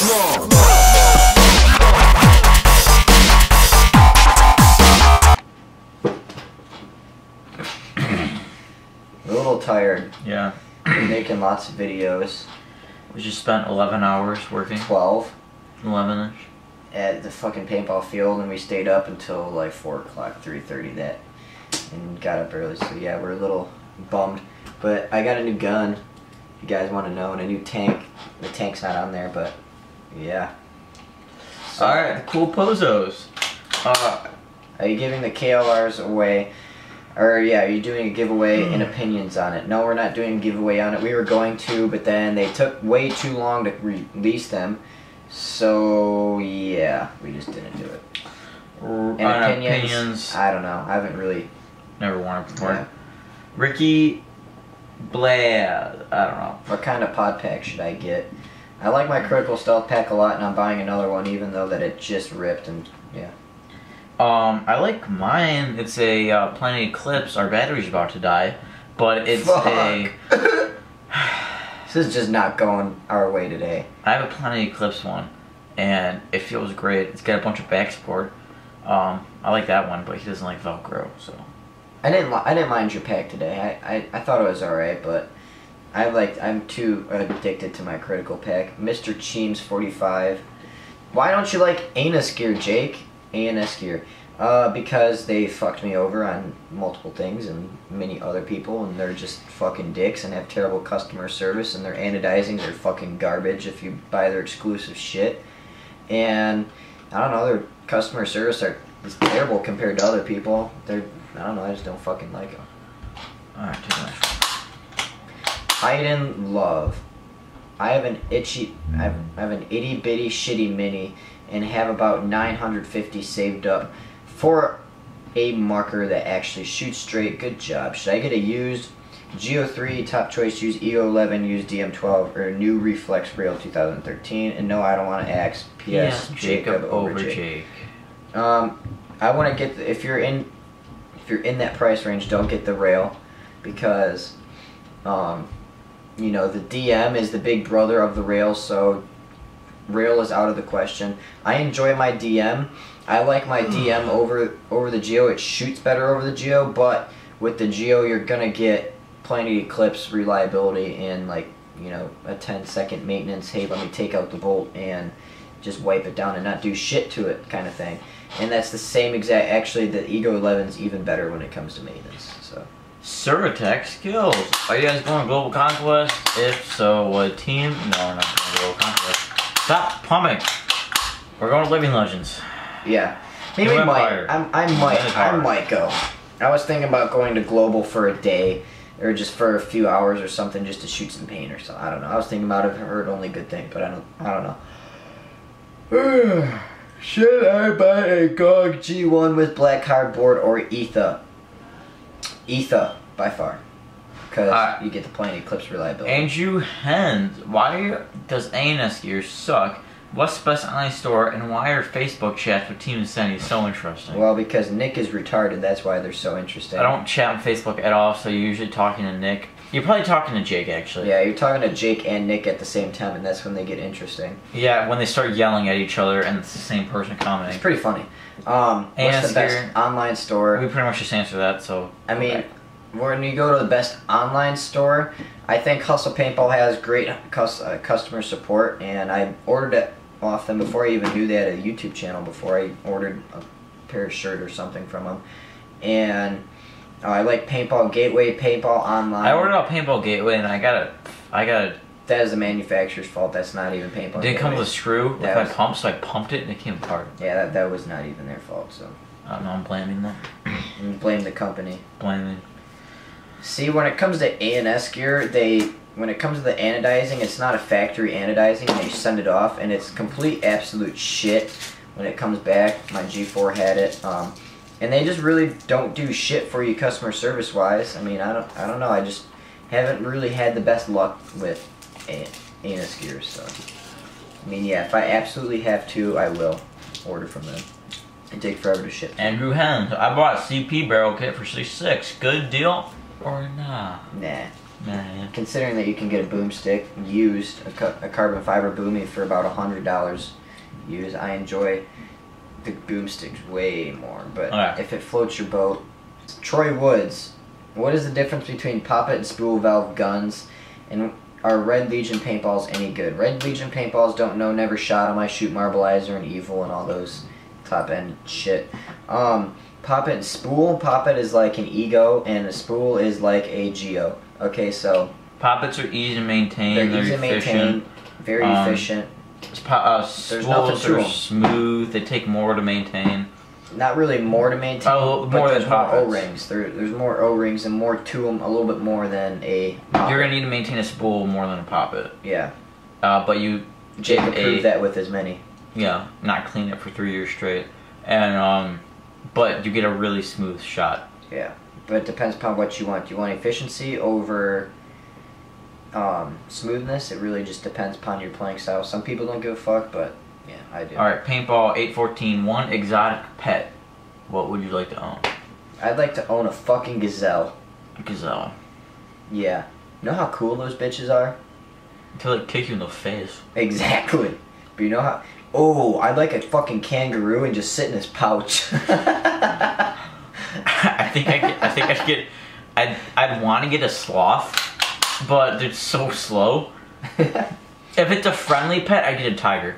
A little tired. Yeah. Making lots of videos. We just spent 11 hours working. 12. 11-ish. At the fucking paintball field, and we stayed up until like 4 o'clock, 3:30 that, and got up early. So yeah, we're a little bummed. But I got a new gun, if you guys want to know, and a new tank. The tank's not on there, but yeah. So, Alright, cool pozos. Are you giving the KLRs away? Or yeah, are you doing a giveaway and opinions on it? No, we're not doing a giveaway on it. We were going to, but then they took way too long to release them. So yeah, we just didn't do it. And opinions, I don't know. I haven't really. Never won it before. Yeah. Ricky Blad. I don't know. What kind of pod pack should I get? I like my Critical Stealth pack a lot, and I'm buying another one, even though that it just ripped and yeah. I like mine. It's a Planet Eclipse. Our battery's about to die, but it's a. This is just not going our way today. I have a Planet Eclipse one, and it feels great. It's got a bunch of back support. I like that one, but he doesn't like Velcro, so. I didn't mind your pack today. I thought it was alright, but I'm too addicted to my Critical pack. Mr. Cheems 45. Why don't you like Anus Gear, Jake? ANS Gear. Because they fucked me over on multiple things and many other people, and they're just fucking dicks and have terrible customer service, and their anodizing are fucking garbage if you buy their exclusive shit. And I don't know, their customer service is terrible compared to other people. I don't know, I just don't fucking like them. Alright, too much. Hayden Love. I have an itty bitty shitty mini and have about 950 saved up for a marker that actually shoots straight. Good job. Should I get a used Geo3 top choice, use EO11, use DM12, or new Reflex Rail 2013? And no, I don't want to ask. P.S. Jacob over Jake. I want to get if you're in that price range, don't get the Rail, because you know, the DM is the big brother of the Rail, so Rail is out of the question. I enjoy my DM. I like my DM over the Geo. It shoots better over the Geo, but with the Geo you're gonna get plenty of Eclipse reliability and, like, you know, a 10-second maintenance. Hey, let me take out the bolt and just wipe it down and not do shit to it kind of thing. And that's the same exact. Actually, the Ego 11's even better when it comes to maintenance. So. Survitech skills. Are you guys going to Global Conquest? If so, what team? No, we're not going to Global Conquest. Stop pumping. We're going to Living Legends. Yeah. Maybe I might go. I was thinking about going to Global for a day, or just for a few hours or something, just to shoot some paint or something. I don't know. I was thinking about it. I've heard only good things, but I don't know. Should I buy a GOG G1 with black cardboard or Etha? Etha, by far. Because you get the Planet Eclipse reliability. Andrew Hens, why does ANS Gear suck? What's the best online store, and why are Facebook chats with Team Insanity so interesting? Well, because Nick is retarded, that's why they're so interesting. I don't chat on Facebook at all, so you're usually talking to Nick. You're probably talking to Jake, actually. Yeah, you're talking to Jake and Nick at the same time, and that's when they get interesting. Yeah, when they start yelling at each other, and it's the same person commenting. It's pretty funny. What's the best online store? We pretty much just answered that, so... I mean, when you go to the best online store, I think Hustle Paintball has great customer support, and I ordered it off them before I even knew they had a YouTube channel, before I ordered a pair of shirt or something from them. And I like Paintball Gateway, Paintball Online. I ordered a Paintball Gateway, and I got it. That is the manufacturer's fault. That's not even Paintball. Did it come with a screw with my pump, so I pumped it and it came apart. Yeah, that was not even their fault. So I don't know. I'm blaming them. You blame the company. Blaming. See, when it comes to ANS Gear, when it comes to the anodizing, it's not a factory anodizing, and they send it off, and it's complete absolute shit when it comes back. My G4 had it, and they just really don't do shit for you customer service wise. I mean, I don't know. I just haven't really had the best luck with ANS Gear. So, I mean, yeah, if I absolutely have to, I will order from them. It take forever to ship. Andrew Hens, I bought a CP barrel kit for $66. Good deal or nah? Nah. Man. Considering that you can get a boomstick used, a carbon fiber boomy for about $100 used, I enjoy the boomsticks way more. But Okay. if it floats your boat, Troy Woods, what is the difference between poppet and spool valve guns, and are Red Legion paintballs any good? Red Legion paintballs, don't know, never shot them. I shoot Marbleizer and Evil and all those top end shit. Poppet and spool. Poppet is like an Ego, and a spool is like a Geo. Okay, so Poppets are easy to maintain. they're easy to efficient. maintain, very efficient. Spools nothing to are 'em. smooth. They take more to maintain. Not really more to maintain, Oh, but more there's than more poppets. O-rings. There's more O-rings and more to them, a little bit more than a poppet. You're gonna need to maintain a spool more than a poppet. Yeah. But you Jacob get proved that with as many. Yeah, not clean it for 3 years straight, and but you get a really smooth shot. Yeah, but it depends upon what you want. Do you want efficiency over smoothness? It really just depends upon your playing style. Some people don't give a fuck, but yeah, I do. All right, paintball 814. One exotic pet. What would you like to own? I'd like to own a fucking gazelle. Gazelle. Yeah. You know how cool those bitches are? Until it kicks you in the face. Exactly. But you know how... Oh, I'd like a fucking kangaroo and just sit in his pouch. I'd want to get a sloth, but they're so slow. If it's a friendly pet, I'd get a tiger.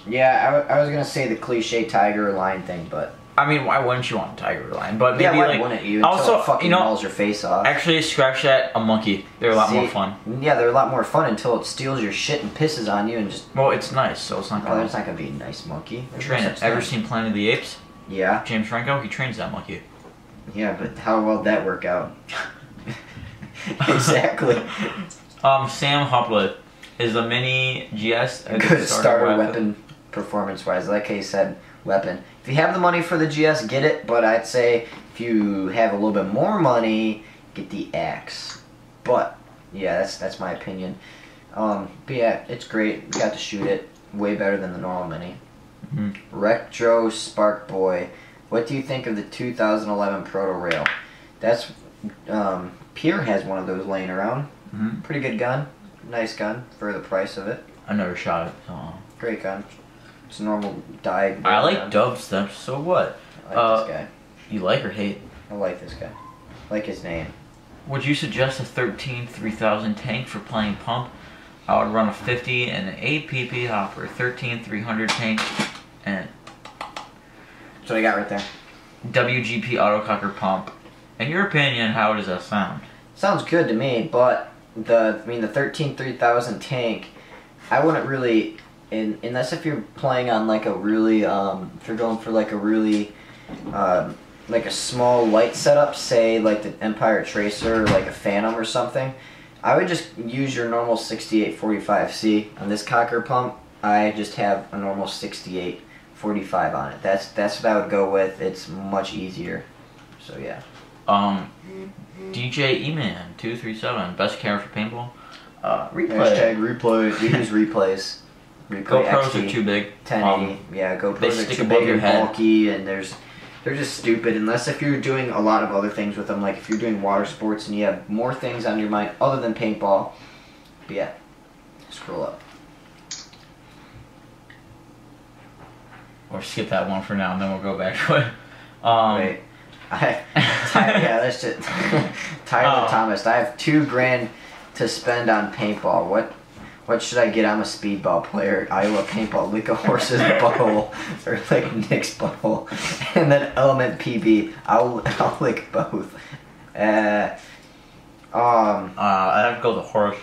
Yeah, I was gonna say the cliche tiger or lion thing, but... I mean, why wouldn't you want a tiger or lion? But maybe Yeah, why like wouldn't you? Until also, it fucking you know, mauls your face off. actually, scratch that. A monkey. They're a lot more See, fun. Yeah, they're a lot more fun until it steals your shit and pisses on you and just... Well, it's nice, so it's not Oh, gonna. that's not gonna be a nice monkey. There's no Train it. such Ever thing. seen Planet of the Apes? Yeah. James Franco, he trains that monkey. Yeah, but how well did that work out? Exactly. Sam Hupley, is the mini GS a Good starter weapon performance-wise. Like I said, weapon. If you have the money for the GS, get it. But I'd say if you have a little bit more money, get the axe. But yeah, that's my opinion. But yeah, it's great. We got to shoot it. Way better than the normal mini. Mm-hmm. Retro Spark Boy. What do you think of the 2011 Proto Rail? That's Pierre has one of those laying around. Mm-hmm. Pretty good gun. Nice gun for the price of it. I never shot it. So. Great gun. It's a normal die. I like gun. dubstep. So what? I like this guy. You like or hate? I like this guy. I like his name. Would you suggest a 13 3000 tank for playing pump? I would run a 50 and an 8 PP hopper, 13 300 tank, and That's what I got right there. WGP autococker pump. In your opinion, how does that sound? Sounds good to me, but the 13 3000 tank, I wouldn't really, unless if you're playing on like a really, if you're going for like a really, like a small light setup, say like the Empire Tracer or like a Phantom or something, I would just use your normal 6845C. On this cocker pump, I just have a normal 6845 on it. That's what I would go with. It's much easier. So yeah. DJ E-Man 237, best camera for paintball. Replay. Hashtag replay. We use replays. Replay GoPros XT, are too big. 1080. Yeah, GoPros they are stick too above big your and head. bulky, and they're just stupid. Unless if you're doing a lot of other things with them, like if you're doing water sports and you have more things on your mind other than paintball. But yeah, scroll up. Or skip that one for now, and then we'll go back to it. Wait. Yeah, that's just Tyler Thomas. I have $2,000 to spend on paintball. What should I get? I'm a speedball player. Iowa paintball. Lick a horse's butthole, or lick Nick's butthole, and then Element PB. I'll lick both. I have to go with the horse.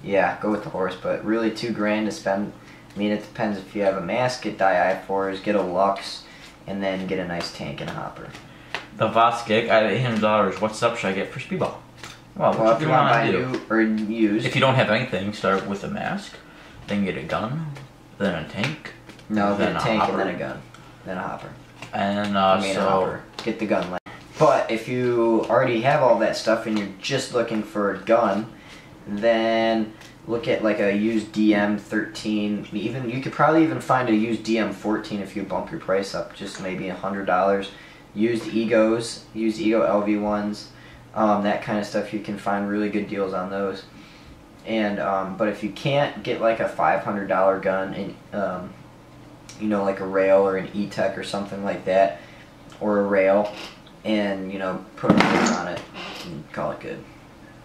Yeah, go with the horse. But really, $2,000 to spend. I mean, it depends if you have a mask. Get di-4s. Get a Lux, and then get a nice tank and a hopper. The Voskik, I have $800. What stuff should I get for speedball? Well, Well, what if do you you want to want buy to do? new or used. If you don't have anything, start with a mask, then get a gun, then a tank, No, then get a a tank hopper. and then a gun. Then a hopper. and I mean, a so hopper. Get the gun. But if you already have all that stuff and you're just looking for a gun, then look at like a used DM13. Even you could probably even find a used DM14 if you bump your price up just maybe $100. Used Ego LV1s. that kind of stuff. You can find really good deals on those. And but if you can't get like a $500 gun and you know, like a rail or an E-Tech or something like that, or a rail, and you know, put a rail on it and call it good.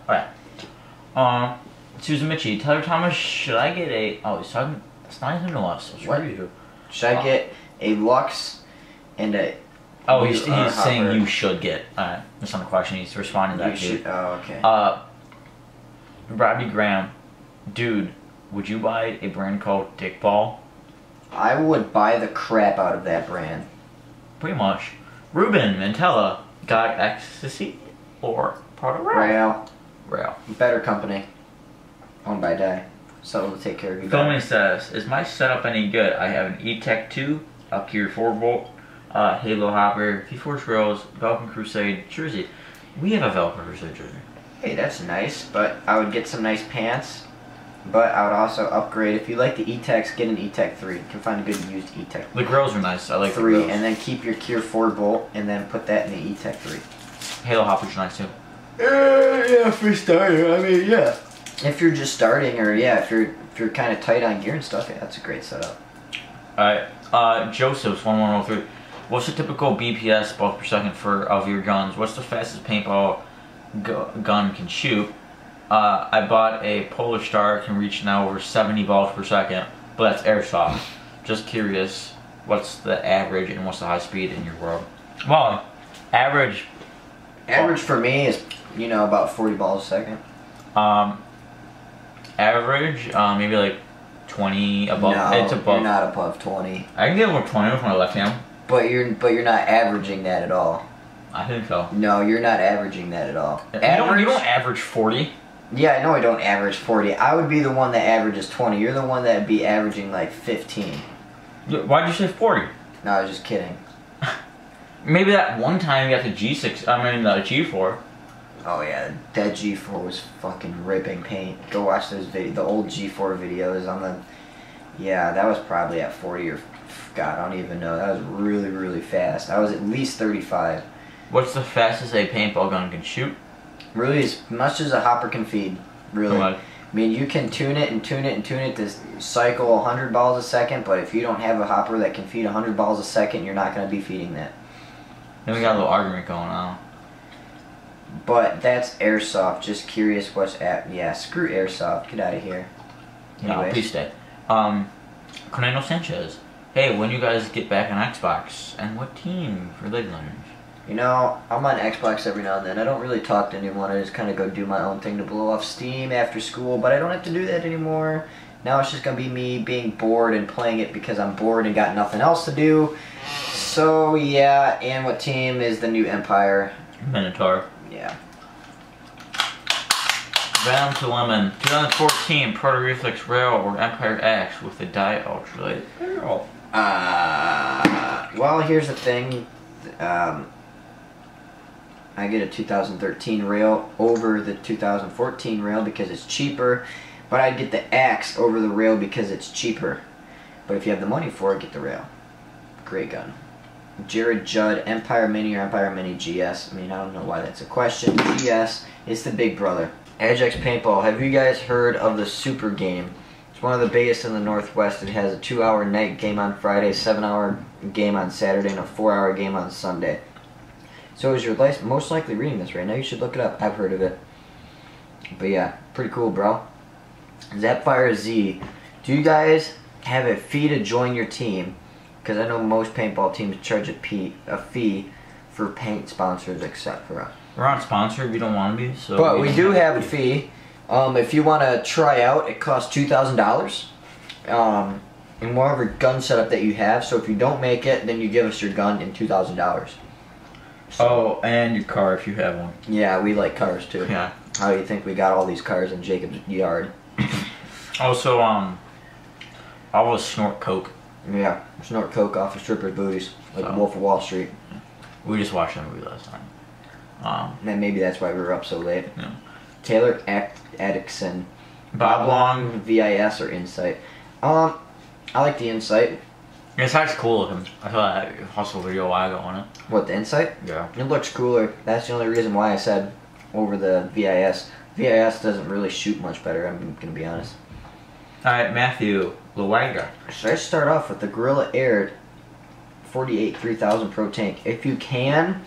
Alright. Susan Mitchie, Tyler Thomas, should I get a? Oh, he's talking. It's not even a us. It's What? you. Should I get a Lux and a? Oh, he's saying hopper? you should get. Alright, that's not a question. He's responding to You that should. dude. Oh, okay. Robbie Graham, dude, would you buy a brand called Dick Ball? I would buy the crap out of that brand. Pretty much. Ruben Mantella, got ecstasy or part of Rail, Rail. better company, owned by Dye, so it'll take care of you. Filming says, is my setup any good? I have an E-Tech 2, a Gear 4-volt, Halo Hopper, V-Force Rails, Falcon Crusade jersey. We have a Falcon Crusade jersey. Hey, that's nice, but I would get some nice pants. But I would also upgrade. If you like the E-Techs, get an E-Tech 3. You can find a good used E-Tech The grills are nice. I like 3, the grills. and then keep your Gear 4 bolt, and then put that in the E-Tech 3. Halo Hopper's nice too. Yeah, for starter. I mean, yeah. If you're just starting, or yeah, if you're kind of tight on gear and stuff, yeah, that's a great setup. Alright, Joseph's 1103. What's the typical BPS bulk per second for of your guns? What's the fastest paintball gun can shoot? I bought a Polar Star, can reach now over 70 balls per second, but that's airsoft. Just curious, what's the average and what's the high speed in your world? Well, average. Average for me is, you know, about 40 balls a second. Average, maybe like 20 above. No, It's above. you're not above 20. I can get over 20 with my left hand. But you're not averaging that at all. I think so. No, you're not averaging that at all. You don't average 40. Yeah, I know I don't average 40. I would be the one that averages 20. You're the one that would be averaging like 15. Why'd you say 40? No, I was just kidding. Maybe that one time you got the G6, the G4. Oh yeah, that G4 was fucking ripping paint. Go watch those the old G4 videos on the... Yeah, that was probably at 40 or... God, I don't even know. That was really, really fast. I was at least 35. What's the fastest a paintball gun can shoot? Really, as much as a hopper can feed. Really. What? I mean, you can tune it and tune it and tune it to cycle 100 balls a second, but if you don't have a hopper that can feed 100 balls a second, you're not going to be feeding that. Then we got a little argument going on. But that's airsoft. Just curious what's at... Yeah, screw airsoft. Get out of here. No, Anyways. please stay. Cornelio Sanchez. Hey, when you guys get back on Xbox, and what team for League Legends? You know, I'm on Xbox every now and then. I don't really talk to anyone. I just kind of go do my own thing to blow off steam after school, but I don't have to do that anymore. Now it's just going to be me being bored and playing it because I'm bored and got nothing else to do. So, yeah, and what team is the new Empire? Minotaur. Yeah. Venom to Lemon. 2014 Proto Reflex Rail or Empire X with the Dye Ultralight barrel. Well, here's the thing. I get a 2013 rail over the 2014 rail because it's cheaper, but I'd get the axe over the rail because it's cheaper. But if you have the money for it, get the rail. Great gun. Jared Judd, Empire Mini or Empire Mini GS. I mean, I don't know why that's a question. GS is the big brother. Ajax Paintball. Have you guys heard of the Super Game? It's one of the biggest in the Northwest. It has a 2-hour night game on Friday, 7-hour game on Saturday, and a 4-hour game on Sunday. So is your most likely reading this right now. You should look it up. I've heard of it. But yeah, pretty cool, bro. Zapfire Z. Do you guys have a fee to join your team? Because I know most paintball teams charge a fee for paint sponsors, except for us. We're not sponsored. We don't want to be. So. But we do have a fee. If you want to try out, it costs $2,000. And whatever gun setup that you have. So if you don't make it, then you give us your gun and $2,000. Oh, and your car if you have one. Yeah, we like cars too. Yeah. How do you think we got all these cars in Jacob's yard? Also, I will snort coke. Yeah, snort coke off of strippers' booties, like So. Wolf of Wall Street. We just watched that movie last time. And maybe that's why we were up so late. Yeah. Taylor Atkinson. Bob Long. VIS or Insight. I like the Insight. Insight's cool looking. I saw that hustle video a while ago on it. What, the Insight? Yeah. It looks cooler. That's the only reason why I said over the VIS. VIS doesn't really shoot much better, I'm gonna be honest. Alright, Matthew Luaga. Should I start off with the Gorilla Air 48 3000 Pro Tank? If you can,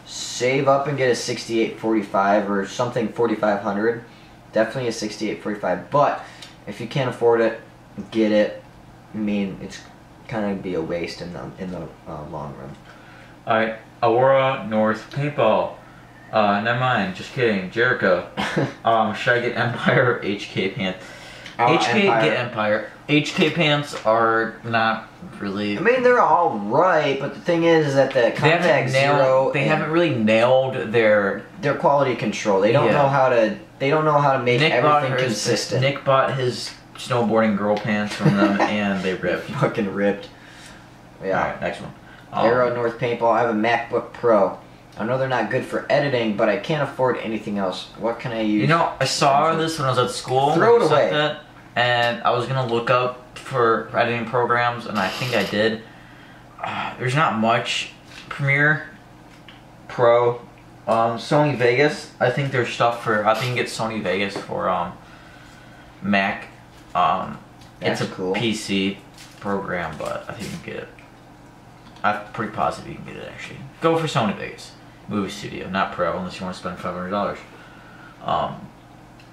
save up and get a 6845 or something 4500. Definitely a 6845. But if you can't afford it, get it. I mean, it's kind of be a waste in the long run. Alright, Aurora North Paintball. Never mind, just kidding. Jericho. Should I get Empire or HK pants? HK, Empire. get Empire. HK pants are not really. I mean, they're all right, but the thing is that the Contact Zero, they haven't really nailed their quality control. They don't know how to. They don't know how to make everything consistent. Nick bought his snowboarding girl pants from them, and they ripped. Fucking ripped. Yeah. All right, next one. Aero North Paintball. I have a MacBook Pro. I know they're not good for editing, but I can't afford anything else. What can I use? You know, I saw this when I was at school. Throw it away. That, and I was gonna look up for editing programs, and I think I did. There's not much. Premiere Pro, Sony Vegas. I think there's stuff for. I think you can get Sony Vegas for Mac. It's a cool PC program, but I think you can get it. I'm pretty positive you can get it actually. Go for Sony Vegas Movie Studio, not Pro, unless you want to spend $500.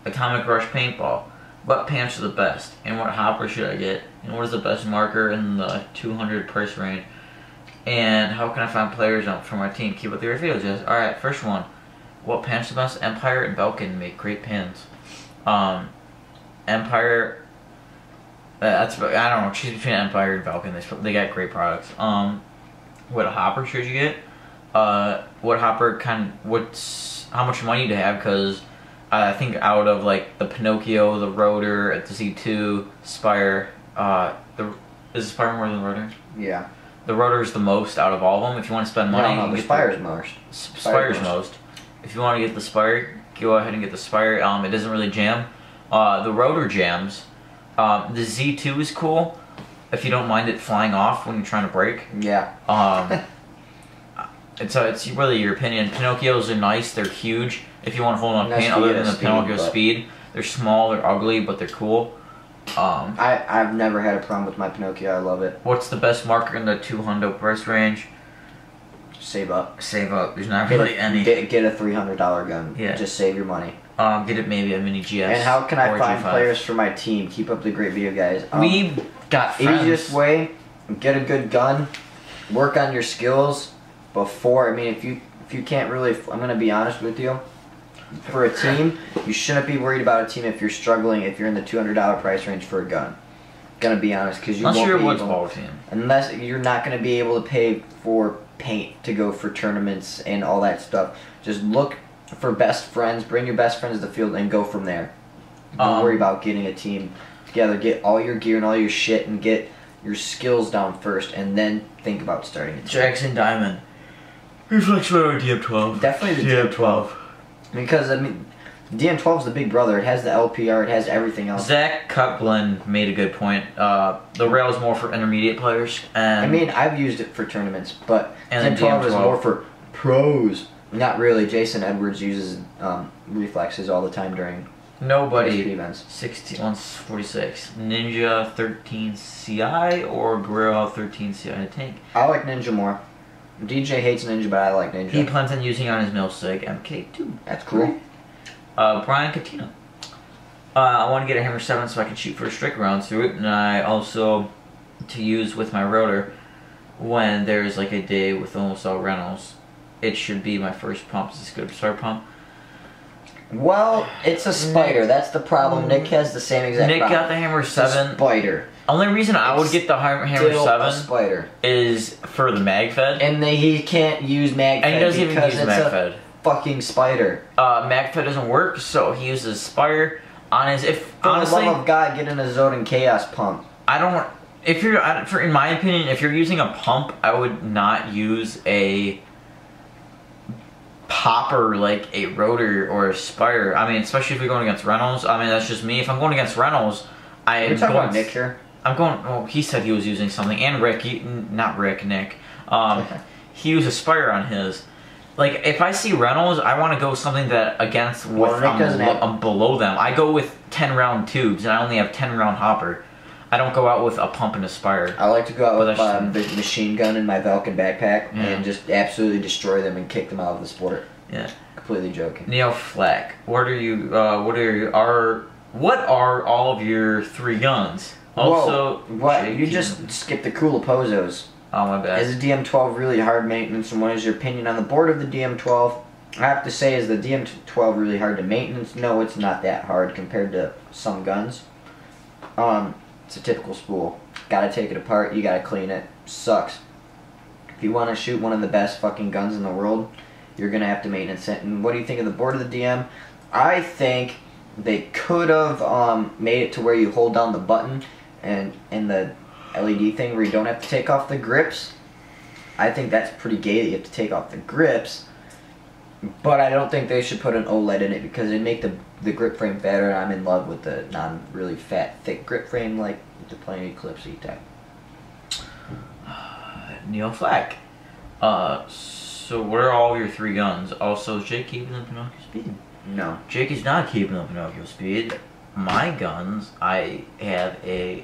Atomic Rush Paintball. What pants are the best? And what hopper should I get? And what is the best marker in the 200 price range? And how can I find players for my team? Keep up the videos, yes. Alright, first one. What pants are the best? Empire and Belkin make great pants. Empire... I don't know, choose between Empire and Belkin. They got great products. What hopper should you get? What hopper how much money to have? Because I think out of like the Pinocchio, the Rotor, the Z2, Spire, is the Spire more than the Rotor? Yeah. The Rotor is the most out of all of them. If you want to spend money, no, the Spire's most. Spire's most. If you want to get the Spire, go ahead and get the Spire. It doesn't really jam. The Rotor jams. The Z2 is cool if you don't mind it flying off when you're trying to break. Yeah. It's really your opinion. Pinocchios are nice. They're huge. If you want to hold on paint, other than the Pinocchio speed, they're small. They're ugly, but they're cool. I've never had a problem with my Pinocchio. I love it. What's the best marker in the 200 price range? Save up. Save up. There's not really any. Get a $300 gun. Yeah. Just save your money. Get it maybe a mini GS. And how can I find players for my team? Keep up the great video, guys. We got friends. Easiest way: get a good gun. Work on your skills before. I mean, if you can't really, I'm gonna be honest with you. For a team, you shouldn't be worried about a team if you're struggling. If you're in the $200 price range for a gun, gonna be honest, because you unless won't you're be a Woods able, ball team. Unless you're not gonna be able to pay for paint to go for tournaments and all that stuff. Just look for best friends, bring your best friends to the field, and go from there. Don't worry about getting a team together. Get all your gear and all your shit, and get your skills down first, and then think about starting a team. Jackson Diamond. Reflex Radar DM12. Definitely the DM12. Because, I mean, DM12 is the big brother. It has the LPR. It has everything else. Zach Cutblin made a good point. The rail is more for intermediate players. And I mean, I've used it for tournaments, but and DM12 is more for pros. Not really. Jason Edwards uses reflexes all the time during events. 146. Ninja 13 CI or Guerrero 13 CI tank? I like Ninja more. DJ hates Ninja, but I like Ninja. He plans on using on his Milsig MK2. That's cool. Brian Katina. I want to get a Hammer 7 so I can shoot first strike rounds through it, and I also to use with my rotor when there's like a day with almost all rentals. It should be my first pump. Is this good start pump? Well, it's a Spider. That's the problem. Nick has the same exact problem. Nick got the Hammer 7. Spider. Only reason I would get the Hammer 7 Spider is for the MagFed. And he can't use MagFed and he doesn't even use MagFed. Fucking Spider. MagFed doesn't work, so he uses Spire on his. Honestly, the love of God, get in a Zodin Chaos pump. I don't. If you're, in my opinion, if you're using a pump, I would not use a popper like a Rotor or a Spire. I mean, especially if you're going against Reynolds. I mean, that's just me. If I'm going against Reynolds, You're talking about Nick here? I'm going. Well, he said he was using something, and Rick, not Rick, Nick. He used a Spire on his, like if I see Reynolds, I want to go something that against what Well, Nick doesn't have- I'm below them. I go with 10 round tubes, and I only have 10 round hopper. I don't go out with a pump and aspire. I like to go out But with that's- the machine gun in my Valken backpack Yeah. and just absolutely destroy them and kick them out of the sport. Yeah. Completely joking. Neo Flack, what are all of your 3 guns? Also, Whoa, what? Jake, You just skipped the Kulapozos. oh my bad. Is the DM12 really hard maintenance, and what is your opinion on the board of the DM12? I have to say, is the DM12 really hard to maintenance? No, it's not that hard compared to some guns. It's a typical spool. Gotta take it apart, you gotta clean it. Sucks. If you want to shoot one of the best fucking guns in the world, you're gonna have to maintenance it. And what do you think of the board of the DM? I think they could have made it to where you hold down the button and the LED thing where you don't have to take off the grips. I think that's pretty gay that you have to take off the grips. But I don't think they should put an OLED in it because it'd make the grip frame fatter, and I'm in love with the non-really fat, thick grip frame like the Plane Eclipse E-Type. Neo Flack. So what are all of your 3 guns? Also, is Jake keeping the Pinocchio speed? No. Jake is not keeping the Pinocchio speed. My guns, I have a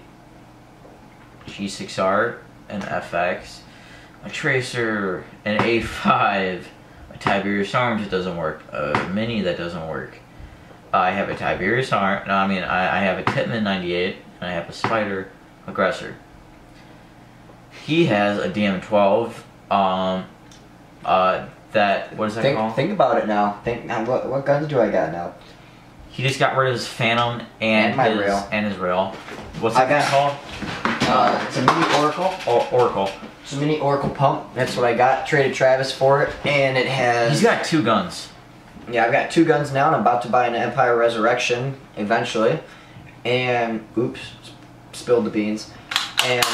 G6R, an FX, a Tracer, an A5, a Tiberius Arms that doesn't work, a Mini that doesn't work. I have a Tiberius Arm. No, I mean I have a Tippmann 98, and I have a Spider Aggressor. He has a DM12. That what is that called? Think about it now. Think now. What guns do I got now? He just got rid of his Phantom and my his rail. and his rail. What's I that got- called? It's a mini Oracle. Oracle. It's a mini Oracle pump. That's what I got. Traded Travis for it, and it has. He's got 2 guns. Yeah, I've got 2 guns now, and I'm about to buy an Empire Resurrection eventually. And oops, spilled the beans. And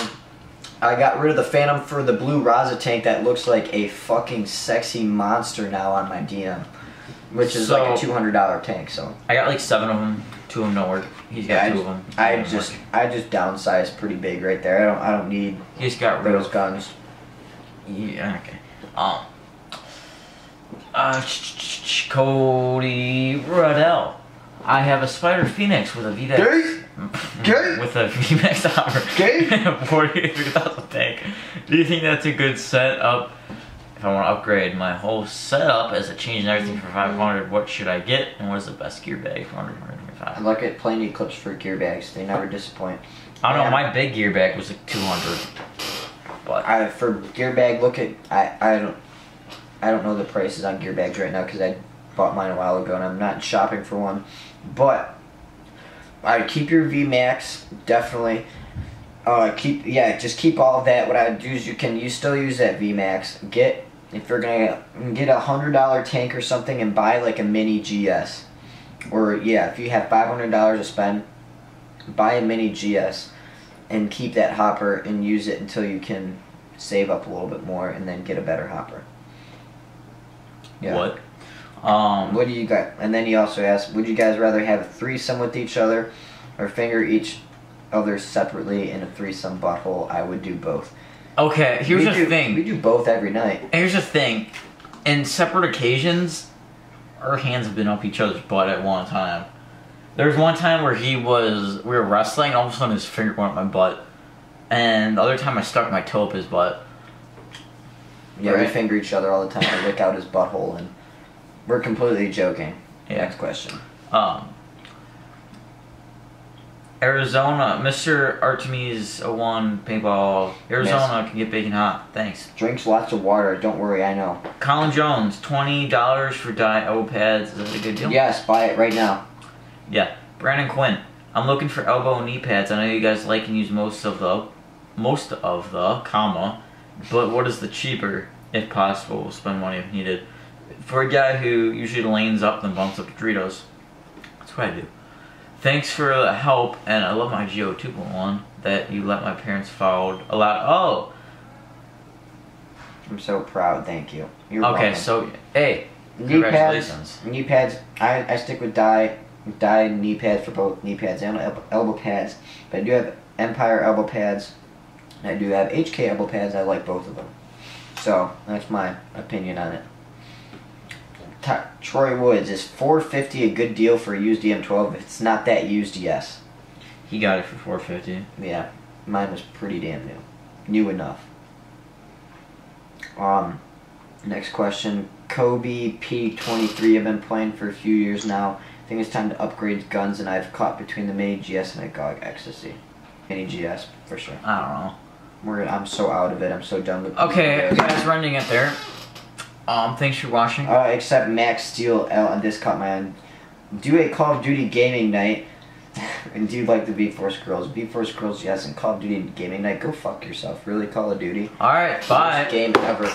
I got rid of the Phantom for the blue Raza tank that looks like a fucking sexy monster now on my DM, which is like a $200 tank. So I got like 7 of them. 2 of them don't work. He's got 2 of them. I just downsized pretty big right there. I don't need He's got rid those of. guns. Yeah. Okay. Cody Ruddell. I have a Spider Phoenix with a VMAX. Gay? With a VMAX armor. Gay? 43,000 tank. Do you think that's a good setup? If I want to upgrade my whole setup as a change and everything for 500, what should I get? And what is the best gear bag for 125? I look at Plane Eclipse for gear bags. They never disappoint. I don't know. Yeah. My big gear bag was like 200. But For gear bag, look at I don't know the prices on gear bags right now because I bought mine a while ago and I'm not shopping for one. But I'd keep your VMAX definitely. Just keep all of that. What I would do is you still use that VMAX. If you're gonna get $100 tank or something and buy like a mini GS, or if you have $500 to spend, buy a mini GS and keep that hopper and use it until you can save up a little bit more and then get a better hopper. Yeah. what? What do you got? And then he also asked, would you guys rather have a threesome with each other or finger each other separately in a threesome butthole? I would do both. Okay, here's the thing. We do both every night. Here's the thing. In separate occasions, our hands have been up each other's butt at one time. There was one time where we were wrestling, and all of a sudden his finger went up my butt. And the other time I stuck my toe up his butt. Yeah, we Right. finger each other all the time. I lick out his butthole, and we're completely joking. Yeah. Next question. Arizona, Mr. Artemis 01 Paintball. Arizona can get bacon hot. Thanks. Drinks lots of water. Don't worry, I know. Colin Jones, $20 for dye elbow pads. Is that a good deal? Yes, buy it right now. Yeah. Brandon Quinn, I'm looking for elbow and knee pads. I know you guys like and use most of the, comma, but what is the cheaper, if possible? We'll spend money if needed. For a guy who usually lanes up and bumps up the Doritos, that's what I do. Thanks for the help, and I love my Geo 2.1 that you let my parents follow allowed. I'm so proud. Thank you. You're Okay, welcome. so hey, Knee pads. congratulations. Knee pads. I stick with dye knee pads for both knee pads and elbow pads. But I do have Empire elbow pads. And I do have HK elbow pads. I like both of them. So that's my opinion on it. Troy Woods, is $450 a good deal for a used DM12? If it's not that used, yes. He got it for $450. Yeah, mine was pretty damn new. New enough. Next question. Kobe P23. I've been playing for a few years now. I think it's time to upgrade guns, and I've caught between the Mini GS and a GOG Ecstasy. Mini GS, for sure. I don't know. I'm so out of it. I'm so done with Okay, guys, we're ending it there. Thanks for watching. Except Max Steel L, and this caught my eye. Do a Call of Duty gaming night. And do you like the V-Force girls? V-Force girls, yes, and Call of Duty gaming night. Go fuck yourself. Really, Call of Duty? Alright, bye. Worst game ever.